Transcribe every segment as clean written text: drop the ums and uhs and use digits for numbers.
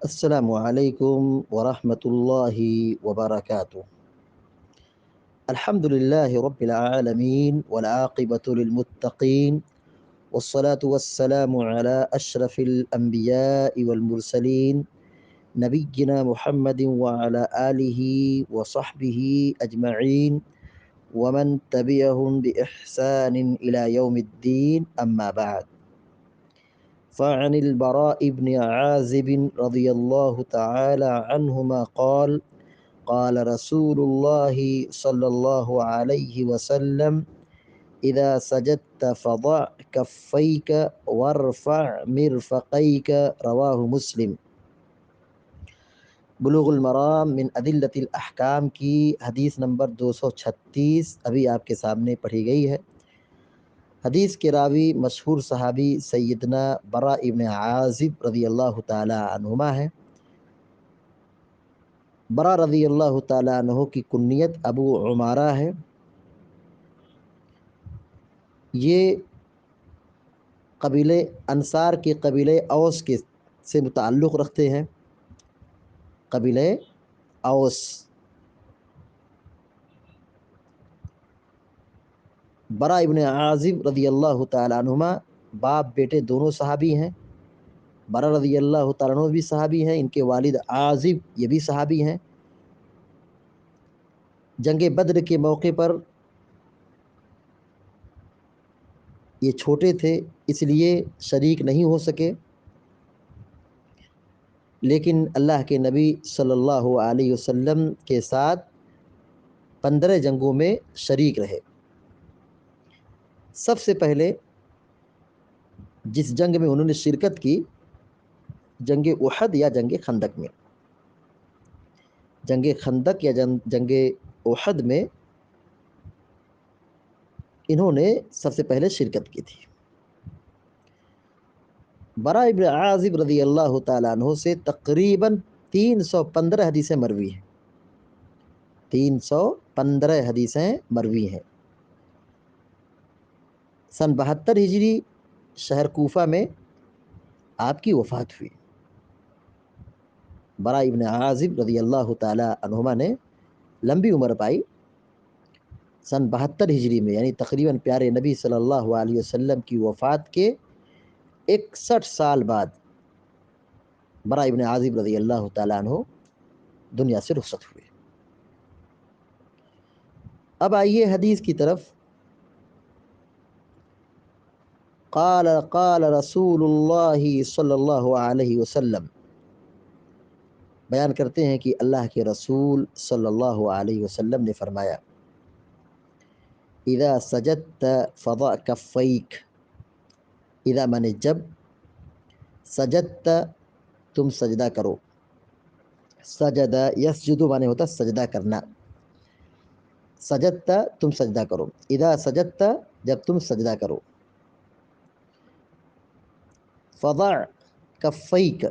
السلام عليكم ورحمة الله وبركاته. الحمد لله رب العالمين والعاقبة للمتقين والصلاة والسلام على أشرف الأنبياء والمرسلين نبينا محمد وعلى آله وصحبه أجمعين ومن تبعهم بإحسان إلى يوم الدين، أما بعد. فعن البراء بن عازب رضي الله تعالى عنهما قال قال رسول الله صلى الله عليه وسلم: إذا سجدت فضع كفيك وارفع مرفقيك. رواه مسلم۔ بلوغ المرام من ادلت الاحکام کی حدیث نمبر 236 ابھی آپ کے سامنے پڑھی گئی ہے۔ حدیث کے راوی مشہور صحابی سیدنا برا ابن عازب رضی اللہ تعالی عنہما ہے۔ برا رضی اللہ تعالی عنہ کی کنیت ابو عمارہ ہے۔ یہ قبیلے انصار کے قبیلے اوس کے سے متعلق رکھتے ہیں۔ قبیلے اوس۔ برا ابن عازب رضی اللہ تعالی عنہما باپ بیٹے دونوں صحابی ہیں۔ برا رضی اللہ تعالیٰ عنہ بھی صحابی ہیں، ان کے والد عازب یہ بھی صحابی ہیں۔ جنگ بدر کے موقع پر یہ چھوٹے تھے، اس لیے شریک نہیں ہو سکے، لیکن اللہ کے نبی صلی اللہ علیہ وسلم کے ساتھ 15 جنگوں میں شریک رہے۔ سب سے پہلے جس جنگ میں انہوں نے شرکت کی، جنگ احد یا جنگ خندق میں۔ جنگ خندق یا جنگ احد میں انہوں نے سب سے پہلے شرکت کی تھی۔ برا ابن عازب رضی اللہ تعالیٰ عنہ سے تقریباً 315 حدیثیں مروی ہیں۔ 315 حدیثیں مروی ہیں۔ سن 72 ہجری شہر کوفہ میں آپ کی وفات ہوئی۔ برا ابن عازب رضی اللہ تعالیٰ عنہما نے لمبی عمر پائی۔ سن 72 ہجری میں، یعنی تقریباً پیارے نبی صلی اللہ علیہ وسلم کی وفات کے 61 سال بعد برا ابن عازب رضی اللہ تعالیٰ عنہ دنیا سے رخصت ہوئے۔ اب آئیے حدیث کی طرف۔ قال رسول اللہ صلی اللہ علیہ وسلم، بیان کرتے ہیں کہ اللہ کے رسول صلی اللہ علیہ وسلم نے فرمایا: اذا سجدت فضع کفیک۔ اذا مانے جب، سجدت تم سجدہ کرو۔ سجد یسجد مانے ہوتا سجدہ کرنا۔ سجدت تم سجدہ کرو۔ اذا سجدت جب تم سجدہ کرو۔ فضع کفیک۔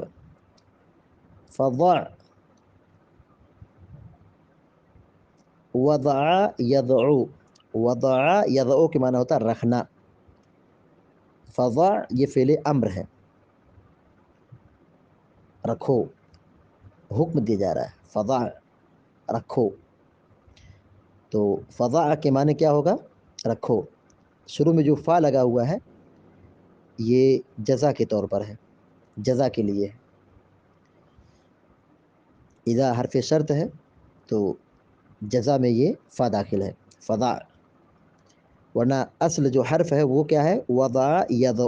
فضع وضع یضع۔ وضع یضع کے معنی ہوتا رکھنا۔ فضع یہ فعل امر ہے، رکھو، حکم دیا جا رہا ہے۔ فضع رکھو، تو فضع کے معنی کیا ہوگا؟ رکھو۔ شروع میں جو فا لگا ہوا ہے یہ جزا کے طور پر ہے، جزا کے لیے ہے۔ اذا حرف شرط ہے تو جزا میں یہ فا داخل ہے، فضع۔ ورنہ اصل جو حرف ہے وہ کیا ہے؟ وضع یضع۔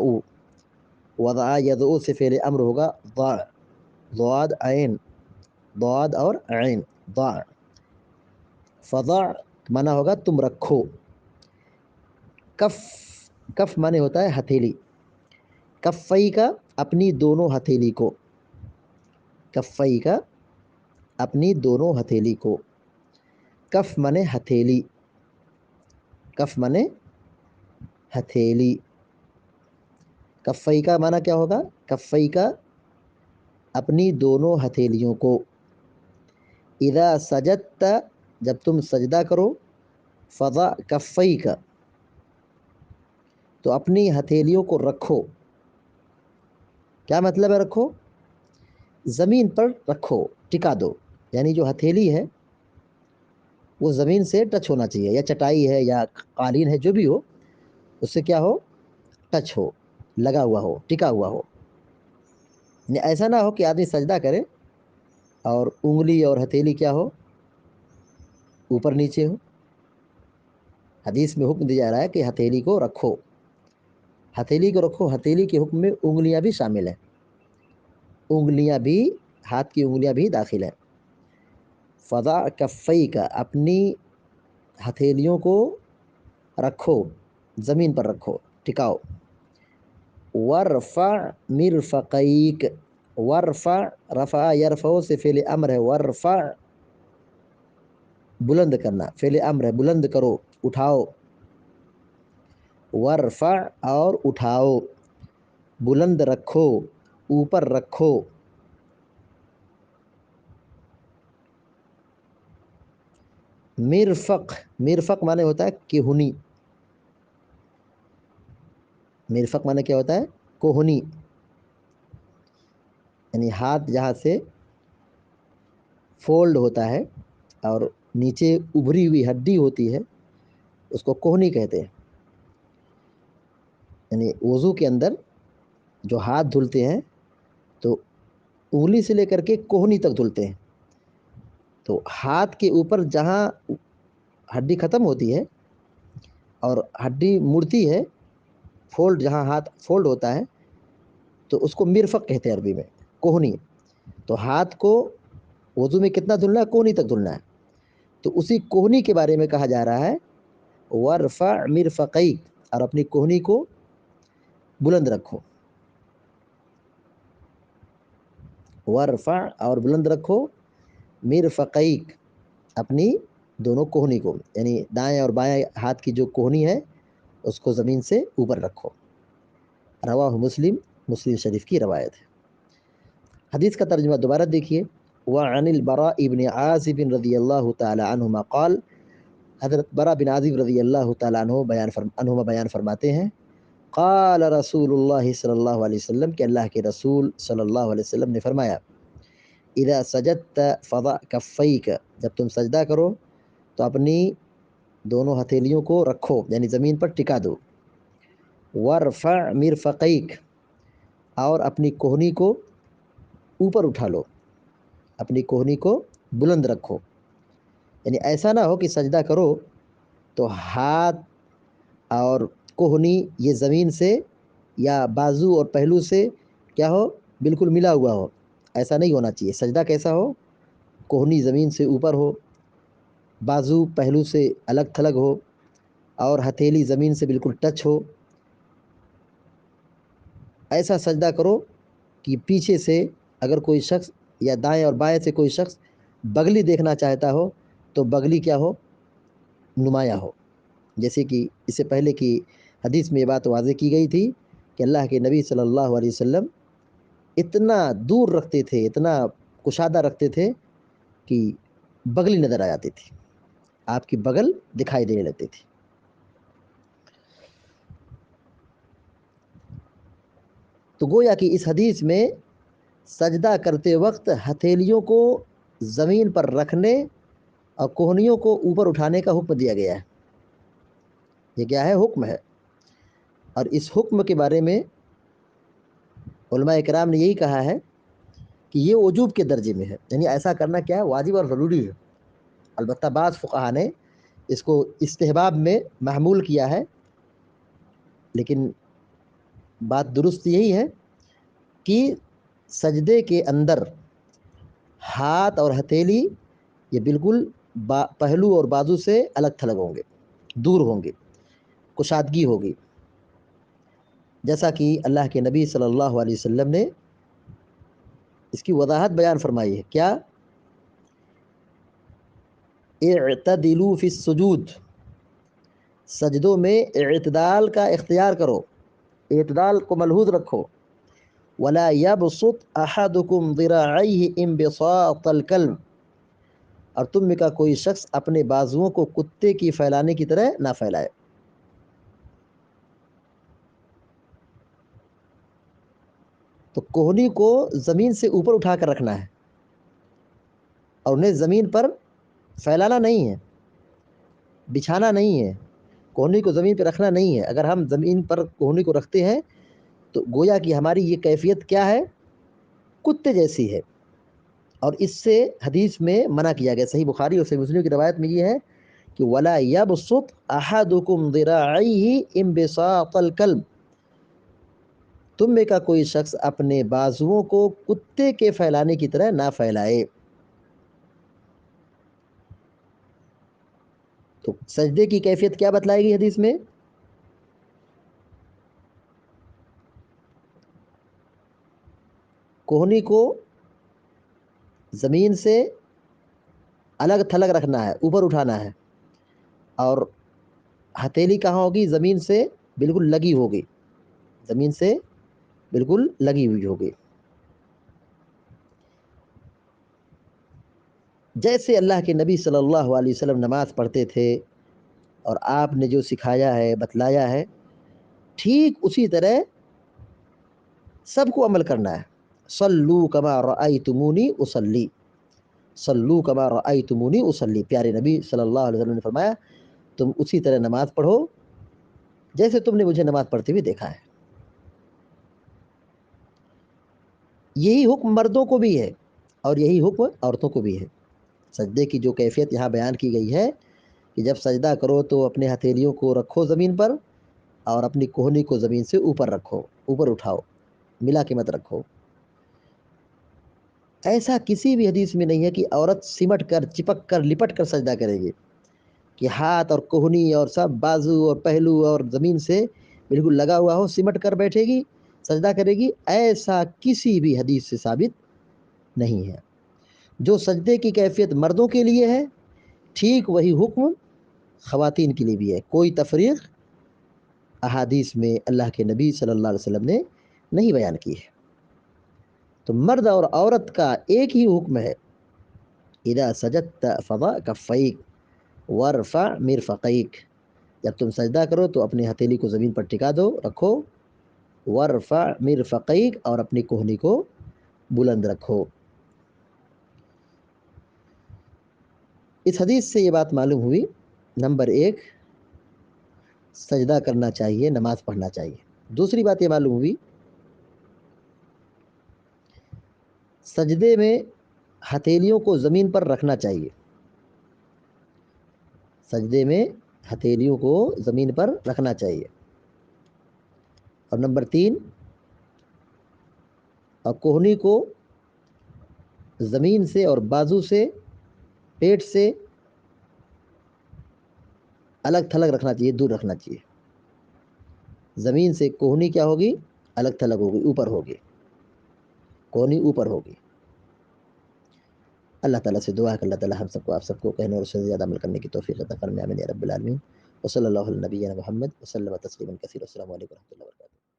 وضع یضع سے فعل امر ہوگا ضع، ضاد عین، ضاد اور عین، ضع۔ فضع معنی ہوگا تم رکھو۔ کف، کف معنی ہوتا ہے ہتھیلی۔ کفئی کا اپنی دونوں ہتھیلی کو۔ کفئی کا اپنی دونوں ہتھیلی کو۔ کف معنی ہتھیلی۔ کف معنی ہتھیلی۔ کفئی کا معنی کیا ہوگا؟ کفئی کا اپنی دونوں ہتھیلیوں کو۔ اذا سجدت جب تم سجدہ کرو، فضع کفیک تو اپنی ہتھیلیوں کو رکھو۔ کیا مطلب ہے رکھو؟ زمین پر رکھو، ٹکا دو، یعنی جو ہتھیلی ہے وہ زمین سے ٹچ ہونا چاہیے، یا چٹائی ہے یا قالین ہے، جو بھی ہو اس سے کیا ہو، ٹچ ہو، لگا ہوا ہو، ٹکا ہوا ہو. یعنی ایسا نہ ہو کہ آدمی سجدہ کرے اور انگلی اور ہتھیلی کیا ہو، اوپر نیچے ہو. حدیث میں حکم دیا جا رہا ہے کہ ہتھیلی کو رکھو، ہتھیلی کو رکھو. ہتھیلی کے حکم میں انگلیاں بھی شامل ہیں، انگلیاں بھی، ہاتھ کی انگلیاں بھی داخل ہیں. فضع کفیک، اپنی ہتھیلیوں کو رکھو، زمین پر رکھو، ٹکاؤ. ورفع مرفقیک، ورفع، رفع یرفع سے فعل امر ہے، ورفع بلند کرنا، فعل امر ہے، بلند کرو، اٹھاؤ. ورفع اور اٹھاؤ، بلند رکھو، اوپر رکھو. مرفق، مرفق معنی ہوتا ہے کہنی، مرفق معنی کیا ہوتا ہے، کوہنی. یعنی ہاتھ جہاں سے فولڈ ہوتا ہے اور نیچے ابھری ہوئی ہڈی ہوتی ہے اس کو کوہنی کہتے ہیں. یعنی وضو کے اندر جو ہاتھ دھلتے ہیں تو انگلی سے لے کر کے کوہنی تک دھلتے ہیں. تو ہاتھ کے اوپر جہاں ہڈی ختم ہوتی ہے اور ہڈی مڑتی ہے، فولڈ، جہاں ہاتھ فولڈ ہوتا ہے تو اس کو مرفق کہتے ہیں عربی میں، کوہنی. تو ہاتھ کو وضو میں کتنا دھلنا ہے، کوہنی تک دھلنا ہے. تو اسی کوہنی کے بارے میں کہا جا رہا ہے ورفع مرفقیک، اور اپنی کوہنی کو بلند رکھو. ورفع اور بلند رکھو، مرفقیک اپنی دونوں کوہنی کو، یعنی دائیں اور بائیں ہاتھ کی جو کوہنی ہے اس کو زمین سے اوپر رکھو. رواہ مسلم، مسلم شریف کی روایت ہے. حدیث کا ترجمہ دوبارہ دیکھیے. وعن البراء بن عازب رضی اللہ تعالی عنہما قال، حضرت برا بن عازب رضی اللہ تعالیٰ عنہما بیان فرماتے ہیں، قال رسول اللہ صلی اللہ علیہ وسلم، کہ اللہ کے رسول صلی اللہ علیہ وسلم نے فرمایا، اذا سجدت فضع کفیک، جب تم سجدہ کرو تو اپنی دونوں ہتھیلیوں کو رکھو، یعنی زمین پر ٹکا دو. ورفع مرفقیک، اور اپنی کوہنی کو اوپر اٹھا لو، اپنی کوہنی کو بلند رکھو. یعنی ایسا نہ ہو کہ سجدہ کرو تو ہاتھ اور کوہنی یہ زمین سے یا بازو اور پہلو سے کیا ہو، بالکل ملا ہوا ہو. ایسا نہیں ہونا چاہیے. سجدہ کیسا ہو، کوہنی زمین سے اوپر ہو، بازو پہلو سے الگ تھلگ ہو، اور ہتھیلی زمین سے بالکل ٹچ ہو. ایسا سجدہ کرو کہ پیچھے سے اگر کوئی شخص یا دائیں اور بائیں سے کوئی شخص بغلی دیکھنا چاہتا ہو تو بغلی کیا ہو، نمایاں ہو. جیسے کہ اس سے پہلے کی حدیث میں یہ بات واضح کی گئی تھی کہ اللہ کے نبی صلی اللہ علیہ وسلم اتنا دور رکھتے تھے، اتنا کشادہ رکھتے تھے کہ بغلی نظر آ جاتی تھی، آپ کی بغل دکھائی دینے لگتی تھی. تو گویا کہ اس حدیث میں سجدہ کرتے وقت ہتھیلیوں کو زمین پر رکھنے اور کوہنیوں کو اوپر اٹھانے کا حکم دیا گیا ہے. یہ کیا ہے، حکم ہے. اور اس حکم کے بارے میں علماء اکرام نے یہی کہا ہے کہ یہ وجوب کے درجے میں ہے، یعنی ایسا کرنا کیا ہے، واجب اور ضروری ہے. البتہ بعض فقہا نے اس کو استحباب میں محمول کیا ہے، لیکن بات درست یہی ہے کہ سجدے کے اندر ہاتھ اور ہتھیلی یہ بالکل پہلو اور بازو سے الگ تھلگ ہوں گے، دور ہوں گے، کشادگی ہوگی. جیسا کہ اللہ کے نبی صلی اللہ علیہ وسلم نے اس کی وضاحت بیان فرمائی ہے. کیا، اعتدلوا فی السجود، سجدوں میں اعتدال کا اختیار کرو، اعتدال کو ملحوظ رکھو. ولا يبسط احدكم ذراعيه انبساط الكلب، اور تم میں کا کوئی شخص اپنے بازوؤں کو کتے کی پھیلانے کی طرح نہ پھیلائے. تو کوہنی کو زمین سے اوپر اٹھا کر رکھنا ہے اور انہیں زمین پر پھیلانا نہیں ہے، بچھانا نہیں ہے، کوہنی کو زمین پہ رکھنا نہیں ہے۔ اگر ہم زمین پر کوہنی کو رکھتے ہیں تو گویا کہ ہماری یہ کیفیت کیا ہے؟ کتے جیسی ہے، اور اس سے حدیث میں منع کیا گیا۔ صحیح بخاری اور صحیح مسلم کی روایت میں یہ ہے کہ وَلَا يَبْسُطْ أَحَدُكُمْ ذِرَاعَيْهِ انبساط الكلب، تم میں کا کوئی شخص اپنے بازوؤں کو کتے کے پھیلانے کی طرح نہ پھیلائے۔ تو سجدے کی کیفیت کیا بتلائی گئی حدیث میں؟ کوہنی کو زمین سے الگ تھلگ رکھنا ہے، اوپر اٹھانا ہے، اور ہتھیلی کہاں ہوگی؟ زمین سے بالکل لگی ہوگی، زمین سے بالکل لگی ہوئی ہوگی۔ جیسے اللہ کے نبی صلی اللہ علیہ وسلم نماز پڑھتے تھے اور آپ نے جو سکھایا ہے، بتلایا ہے، ٹھیک اسی طرح سب کو عمل کرنا ہے۔ صلو کما رأیتمونی اصلی، صلو کما رأیتمونی اصلی، پیارے نبی صلی اللہ علیہ وسلم نے فرمایا تم اسی طرح نماز پڑھو جیسے تم نے مجھے نماز پڑھتے ہوئے دیکھا ہے۔ یہی حکم مردوں کو بھی ہے اور یہی حکم عورتوں کو بھی ہے۔ سجدے کی جو کیفیت یہاں بیان کی گئی ہے کہ جب سجدہ کرو تو اپنے ہتھیلیوں کو رکھو زمین پر اور اپنی کوہنی کو زمین سے اوپر رکھو، اوپر اٹھاؤ، ملا کے مت رکھو۔ ایسا کسی بھی حدیث میں نہیں ہے کہ عورت سمٹ کر، چپک کر، لپٹ کر سجدہ کرے گی، کہ ہاتھ اور کوہنی اور سب بازو اور پہلو اور زمین سے بالکل لگا ہوا ہو، سمٹ کر بیٹھے گی، سجدہ کرے گی۔ ایسا کسی بھی حدیث سے ثابت نہیں ہے۔ جو سجدے کی کیفیت مردوں کے لیے ہے، ٹھیک وہی حکم خواتین کے لیے بھی ہے۔ کوئی تفریق احادیث میں اللہ کے نبی صلی اللہ علیہ وسلم نے نہیں بیان کی ہے۔ تو مرد اور عورت کا ایک ہی حکم ہے، اذا سجدت فضع کفیک وارفع مرفقیک، جب تم سجدہ کرو تو اپنی ہتھیلی کو زمین پر ٹکا دو، رکھو، وارفع مرفقیک، اور اپنی کوہنی کو بلند رکھو۔ اس حدیث سے یہ بات معلوم ہوئی، نمبر ایک، سجدہ کرنا چاہیے، نماز پڑھنا چاہیے۔ دوسری بات یہ معلوم ہوئی، سجدے میں ہتھیلیوں کو زمین پر رکھنا چاہیے، سجدے میں ہتھیلیوں کو زمین پر رکھنا چاہیے۔ اور نمبر تین، اور کوہنی کو زمین سے اور بازو سے، پیٹ سے الگ تھلگ رکھنا چاہیے، دور رکھنا چاہیے۔ زمین سے کوہنی کیا ہوگی؟ الگ تھلگ ہوگی، اوپر ہوگی، کوہنی اوپر ہوگی۔ اللہ تعالیٰ سے دعا ہے کہ اللہ تعالیٰ ہم سب کو، آپ سب کو کہنے اور اس سے زیادہ عمل کرنے کی توفیق عطا فرمائے، آمین یا رب العالمین۔ وصلی اللہ علی نبینا محمد وسلم تسلیما کثیرا۔ السلام علیکم و رحمۃ اللہ وبرکاتہ۔